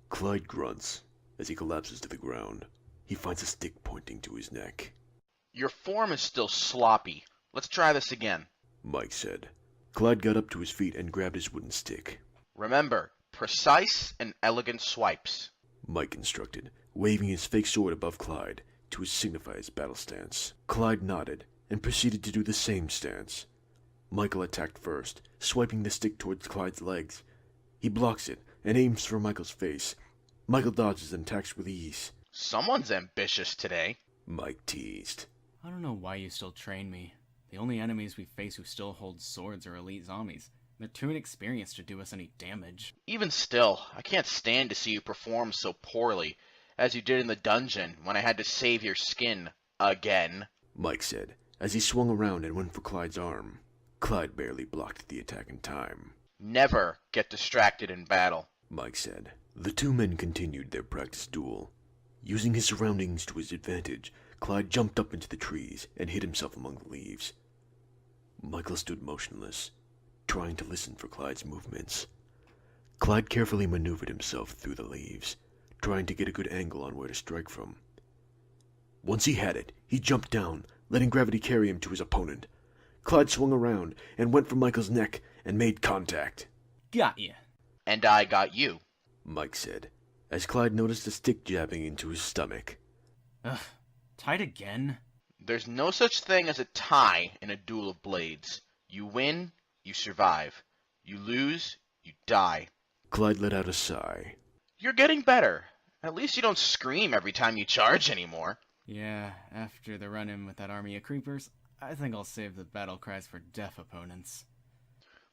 Clyde grunts as he collapses to the ground. He finds a stick pointing to his neck. Your form is still sloppy. Let's try this again. Mike said. Clyde got up to his feet and grabbed his wooden stick. Remember, precise and elegant swipes. Mike instructed, waving his fake sword above Clyde to signify his battle stance. Clyde nodded and proceeded to do the same stance. Michael attacked first, swiping the stick towards Clyde's legs. He blocks it and aims for Michael's face. Michael dodges and attacks with ease. Someone's ambitious today. Mike teased. I don't know why you still train me. The only enemies we face who still hold swords are elite zombies. They're too inexperienced to do us any damage. Even still, I can't stand to see you perform so poorly, as you did in the dungeon when I had to save your skin. Again. Mike said, as he swung around and went for Clyde's arm. Clyde barely blocked the attack in time. Never get distracted in battle, Mike said. The two men continued their practice duel. Using his surroundings to his advantage, Clyde jumped up into the trees and hid himself among the leaves. Michael stood motionless, trying to listen for Clyde's movements. Clyde carefully maneuvered himself through the leaves, trying to get a good angle on where to strike from. Once he had it, he jumped down, letting gravity carry him to his opponent. Clyde swung around and went for Michael's neck and made contact. Got ya. and I got you. Mike said, as Clyde noticed a stick jabbing into his stomach. Ugh, tied again? There's no such thing as a tie in a duel of blades. You win, you survive. You lose, you die. Clyde let out a sigh. You're getting better. At least you don't scream every time you charge anymore. Yeah, after the run-in with that army of creepers, I think I'll save the battle cries for deaf opponents.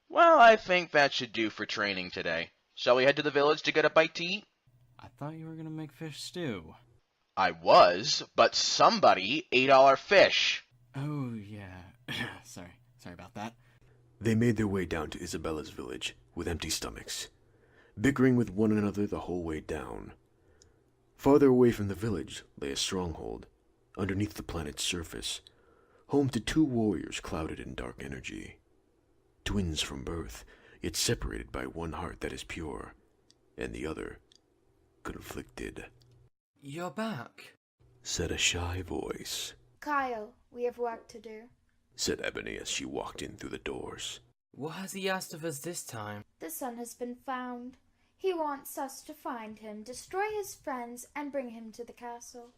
Well, I think that should do for training today. Shall we head to the village to get a bite to eat? I thought you were gonna make fish stew. I was, but somebody ate all our fish. Oh, yeah. Sorry about that. They made their way down to Isabella's village with empty stomachs, bickering with one another the whole way down. Farther away from the village lay a stronghold, underneath the planet's surface, home to two warriors clouded in dark energy. Twins from birth, yet separated by one heart that is pure, and the other conflicted. You're back, Said a shy voice. Kyle, we have work to do. Said Ebony as she walked in through the doors. What has he asked of us this time? The son has been found. He wants us to find him, destroy his friends, and bring him to the castle.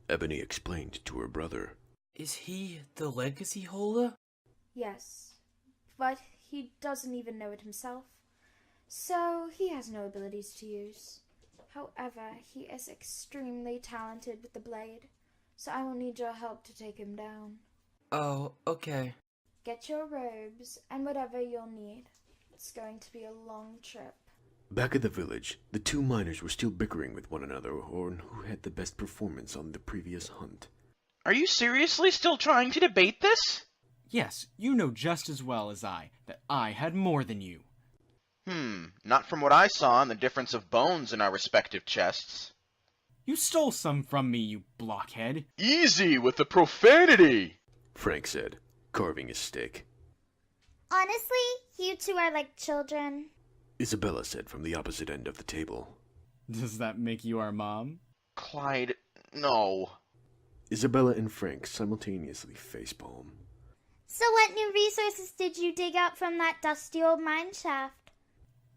Ebony explained to her brother. Is he the legacy holder? Yes, but he doesn't even know it himself, so he has no abilities to use. However, he is extremely talented with the blade, so I will need your help to take him down. Oh, okay. Get your robes and whatever you'll need. It's going to be a long trip. Back at the village, the two miners were still bickering with one another on who had the best performance on the previous hunt. Are you seriously still trying to debate this? Yes, you know just as well as I that I had more than you. Not from what I saw in the difference of bones in our respective chests. You stole some from me, you blockhead. Easy with the profanity! Frank said, carving his steak. Honestly, you two are like children. Isabella said from the opposite end of the table. Does that make you our mom? Clyde, no. Isabella and Frank simultaneously facepalm. So what new resources did you dig out from that dusty old mine shaft?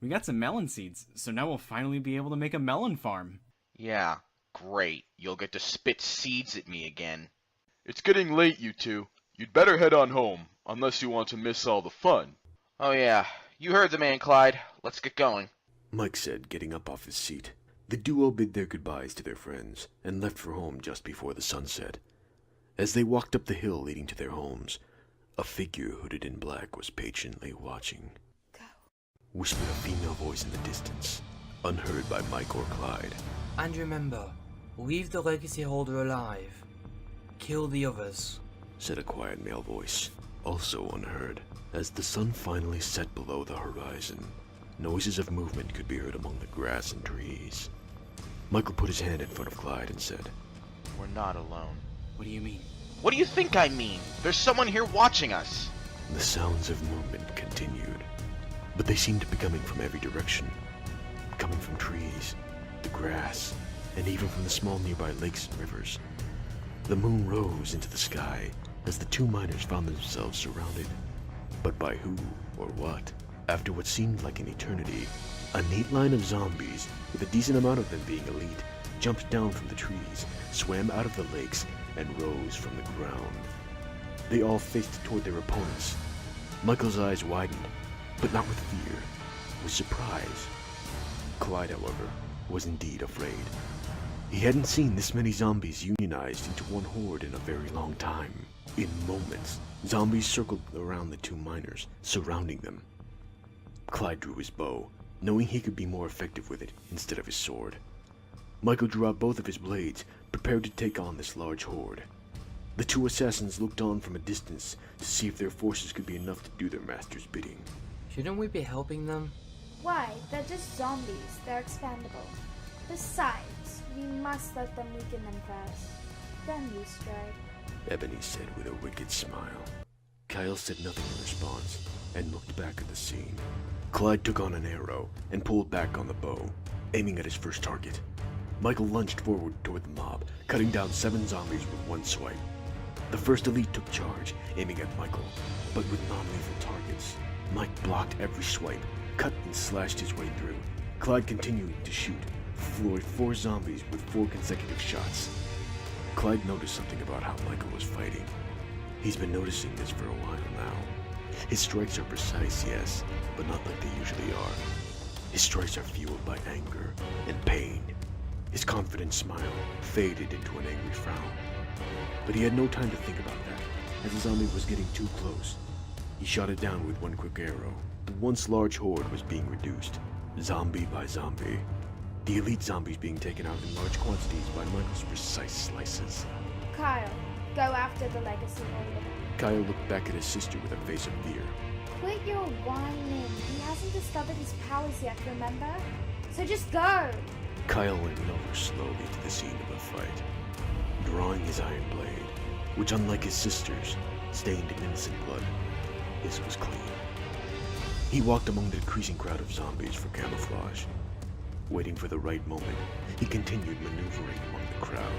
We got some melon seeds, so now we'll finally be able to make a melon farm. Yeah, great. You'll get to spit seeds at me again. It's getting late, you two. You'd better head on home, unless you want to miss all the fun. Oh yeah, you heard the man, Clyde. Let's get going. Mike said, getting up off his seat. The duo bid their goodbyes to their friends and left for home just before the sun set. As they walked up the hill leading to their homes, a figure hooded in black was patiently watching. Go. Whispered a female voice in the distance, unheard by Mike or Clyde. And remember, leave the legacy holder alive. Kill the others. Said a quiet male voice, also unheard. As the sun finally set below the horizon, noises of movement could be heard among the grass and trees. Michael put his hand in front of Clyde and said, We're not alone. What do you mean? What do you think I mean? There's someone here watching us. The sounds of movement continued, but they seemed to be coming from every direction. Coming from trees, the grass, and even from the small nearby lakes and rivers. The moon rose into the sky as the two miners found themselves surrounded. But by who or what? After what seemed like an eternity, a neat line of zombies, with a decent amount of them being elite, jumped down from the trees, swam out of the lakes, and rose from the ground. They all faced toward their opponents. Michael's eyes widened, but not with fear, with surprise. Clyde, however, was indeed afraid. He hadn't seen this many zombies unionized into one horde in a very long time. In moments, zombies circled around the two miners, surrounding them. Clyde drew his bow, knowing he could be more effective with it instead of his sword. Michael drew out both of his blades, prepared to take on this large horde. The two assassins looked on from a distance to see if their forces could be enough to do their master's bidding. Shouldn't we be helping them? Why? They're just zombies. They're expandable. Besides, we must let them weaken them first. Then we strike. Ebony said with a wicked smile. Kyle said nothing in response and looked back at the scene. Clyde took on an arrow and pulled back on the bow, aiming at his first target. Michael lunged forward toward the mob, cutting down 7 zombies with one swipe. The first elite took charge, aiming at Michael, but with non-lethal targets. Mike blocked every swipe, cut and slashed his way through. Clyde continued to shoot, floored 4 zombies with 4 consecutive shots. Clyde noticed something about how Michael was fighting. He's been noticing this for a while now. His strikes are precise, yes, but not like they usually are. His strikes are fueled by anger and pain. His confident smile faded into an angry frown. But he had no time to think about that, as the zombie was getting too close. He shot it down with one quick arrow. The once large horde was being reduced, zombie by zombie. The elite zombies being taken out in large quantities by Michael's precise slices. Kyle, go after the legacy holder. Kyle looked back at his sister with a face of fear. Quit your whining. He hasn't discovered his powers yet, remember? So just go! Kyle went over slowly to the scene of the fight, drawing his iron blade, which, unlike his sister's, stained innocent blood. His was clean. He walked among the decreasing crowd of zombies for camouflage. Waiting for the right moment, he continued maneuvering among the crowd.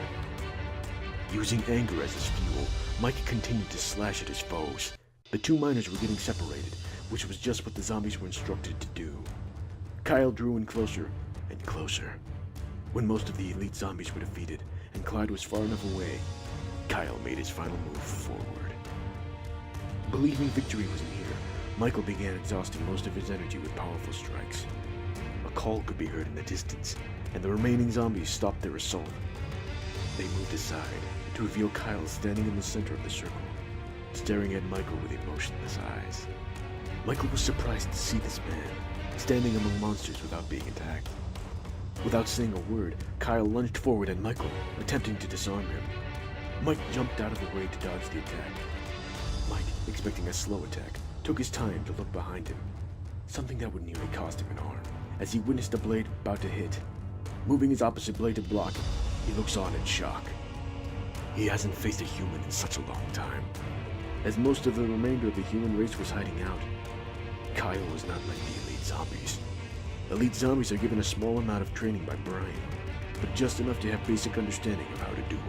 Using anger as his fuel, Mike continued to slash at his foes. The two miners were getting separated, which was just what the zombies were instructed to do. Kyle drew in closer and closer. When most of the elite zombies were defeated, and Clyde was far enough away, Kyle made his final move forward. Believing victory was near, Michael began exhausting most of his energy with powerful strikes. A call could be heard in the distance, and the remaining zombies stopped their assault. They moved aside to reveal Kyle standing in the center of the circle, staring at Michael with emotionless eyes. Michael was surprised to see this man, standing among monsters without being attacked. Without saying a word, Kyle lunged forward at Michael, attempting to disarm him. Mike jumped out of the way to dodge the attack. Mike, expecting a slow attack, took his time to look behind him, something that would nearly cost him an arm, as he witnessed the blade about to hit. Moving his opposite blade to block, he looks on in shock. He hasn't faced a human in such a long time, as most of the remainder of the human race was hiding out. Kyle was not like the elite zombies. Elite zombies are given a small amount of training by Brian, but just enough to have basic understanding of how to duel.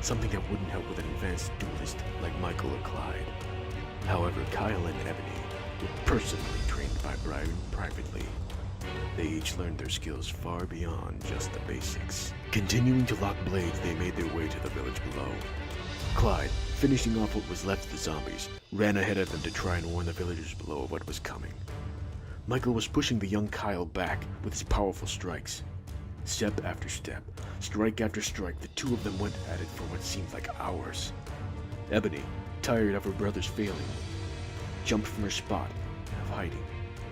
Something that wouldn't help with an advanced duelist like Michael or Clyde. However, Kyle and Ebony were personally trained by Brian privately. They each learned their skills far beyond just the basics. Continuing to lock blades, they made their way to the village below. Clyde, finishing off what was left of the zombies, ran ahead of them to try and warn the villagers below of what was coming. Michael was pushing the young Kyle back with his powerful strikes. Step after step, strike after strike, the two of them went at it for what seemed like hours. Ebony, tired of her brother's failing, jumped from her spot of hiding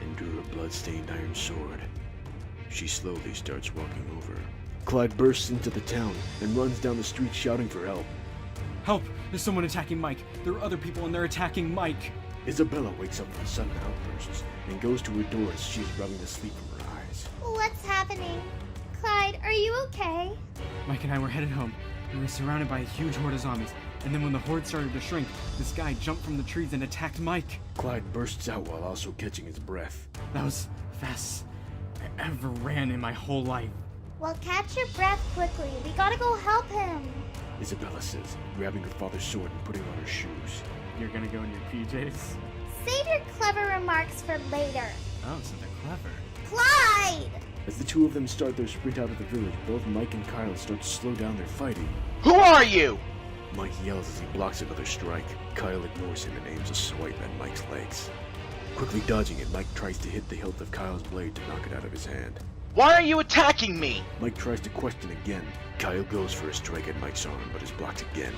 and drew her blood-stained iron sword. She slowly starts walking over. Clyde bursts into the town and runs down the street shouting for help. Help! There's someone attacking Mike! There are other people and they're attacking Mike! Isabella wakes up from sudden outbursts and goes to her door as she is rubbing the sleep from her eyes. What's happening? Clyde, are you okay? Mike and I were headed home. We were surrounded by a huge horde of zombies. And then when the horde started to shrink, this guy jumped from the trees and attacked Mike. Clyde bursts out while also catching his breath. That was the fastest I ever ran in my whole life. Well, catch your breath quickly. We gotta go help him. Isabella says, grabbing her father's sword and putting on her shoes. You're gonna go in your PJs? Save your clever remarks for later. Oh, so they're clever. Clyde! As the two of them start their sprint out of the village, both Mike and Kyle start to slow down their fighting. Who are you? Mike yells as he blocks another strike. Kyle ignores him and aims a swipe at Mike's legs. Quickly dodging it, Mike tries to hit the hilt of Kyle's blade to knock it out of his hand. Why are you attacking me? Mike tries to question again. Kyle goes for a strike at Mike's arm, but is blocked again.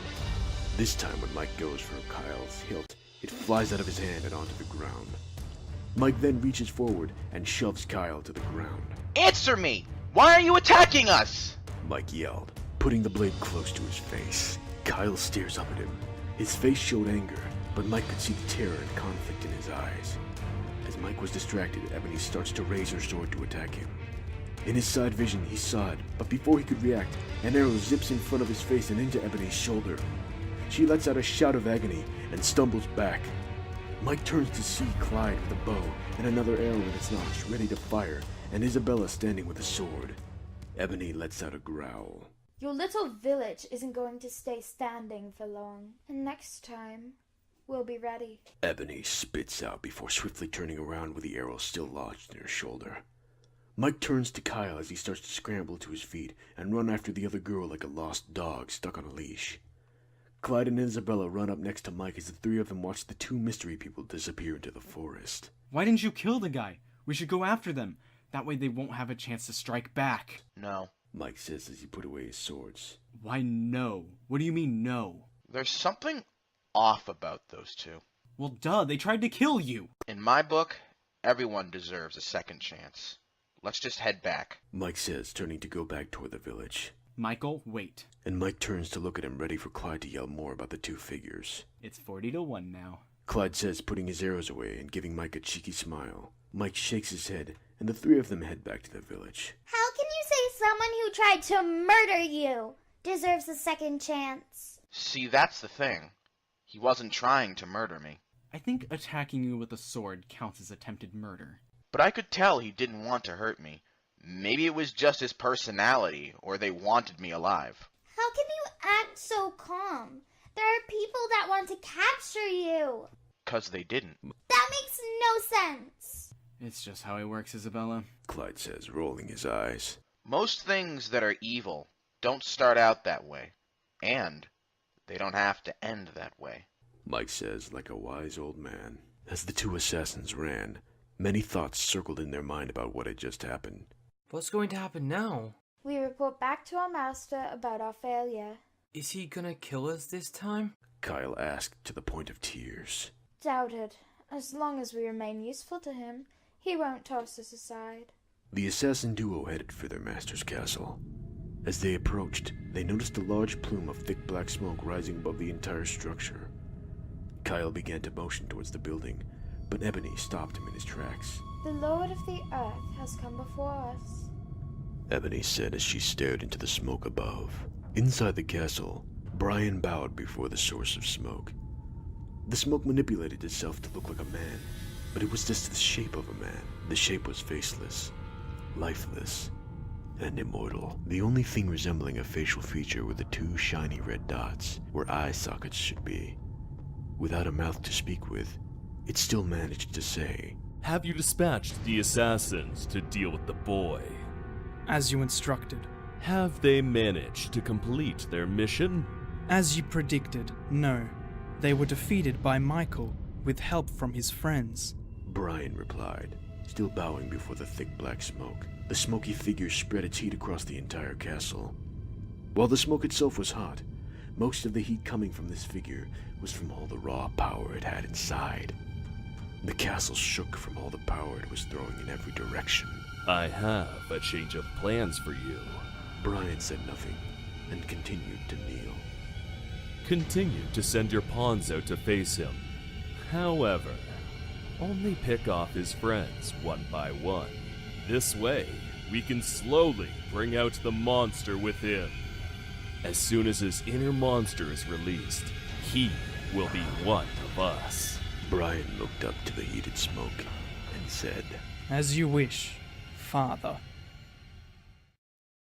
This time when Mike goes for Kyle's hilt, it flies out of his hand and onto the ground. Mike then reaches forward and shoves Kyle to the ground. Answer me! Why are you attacking us? Mike yelled, putting the blade close to his face. Kyle stares up at him. His face showed anger, but Mike could see the terror and conflict in his eyes. As Mike was distracted, Ebony starts to raise her sword to attack him. In his side vision, he saw it, but before he could react, an arrow zips in front of his face and into Ebony's shoulder. She lets out a shout of agony and stumbles back. Mike turns to see Clyde with a bow and another arrow in its notch, ready to fire, and Isabella standing with a sword. Ebony lets out a growl. Your little village isn't going to stay standing for long, and next time, we'll be ready. Ebony spits out before swiftly turning around with the arrow still lodged in her shoulder. Mike turns to Kyle as he starts to scramble to his feet and run after the other girl like a lost dog stuck on a leash. Clyde and Isabella run up next to Mike as the three of them watch the two mystery people disappear into the forest. Why didn't you kill the guy? We should go after them. That way they won't have a chance to strike back. No. Mike says as he put away his swords. Why no? What do you mean no? There's something off about those two. Well, duh, they tried to kill you. In my book, everyone deserves a second chance. Let's just head back. Mike says, turning to go back toward the village. Michael, wait. And Mike turns to look at him, ready for Clyde to yell more about the two figures. It's 40-1 now. Clyde says, putting his arrows away and giving Mike a cheeky smile. Mike shakes his head, and the three of them head back to the village. How can you say someone who tried to murder you deserves a second chance? See, that's the thing. He wasn't trying to murder me. I think attacking you with a sword counts as attempted murder. But I could tell he didn't want to hurt me. Maybe it was just his personality, or they wanted me alive. How can you act so calm? There are people that want to capture you. 'Cause they didn't. That makes no sense. It's just how he works, Isabella. Clyde says, rolling his eyes. Most things that are evil don't start out that way. And they don't have to end that way. Mike says, like a wise old man. As the two assassins ran, many thoughts circled in their mind about what had just happened. What's going to happen now? We report back to our master about our failure. Is he gonna kill us this time? Kyle asked, to the point of tears. Doubted. As long as we remain useful to him, he won't toss us aside. The assassin duo headed for their master's castle. As they approached, they noticed a large plume of thick black smoke rising above the entire structure. Kyle began to motion towards the building, but Ebony stopped him in his tracks. The Lord of the Earth has come before us. Ebony said as she stared into the smoke above. Inside the castle, Brian bowed before the source of smoke. The smoke manipulated itself to look like a man, but it was just the shape of a man. The shape was faceless, lifeless, and immortal. The only thing resembling a facial feature were the two shiny red dots, where eye sockets should be. Without a mouth to speak with, it still managed to say, "Have you dispatched the assassins to deal with the boy? As you instructed. Have they managed to complete their mission?" As you predicted, no. They were defeated by Michael, with help from his friends. Brian replied, still bowing before the thick black smoke. The smoky figure spread its heat across the entire castle. While the smoke itself was hot, most of the heat coming from this figure was from all the raw power it had inside. The castle shook from all the power it was throwing in every direction. "I have a change of plans for you." Brian said nothing, and continued to kneel. Continue to send your pawns out to face him. However, only pick off his friends one by one. This way, we can slowly bring out the monster within. As soon as his inner monster is released, he will be one of us. Brian looked up to the heated smoke and said, As you wish, Father.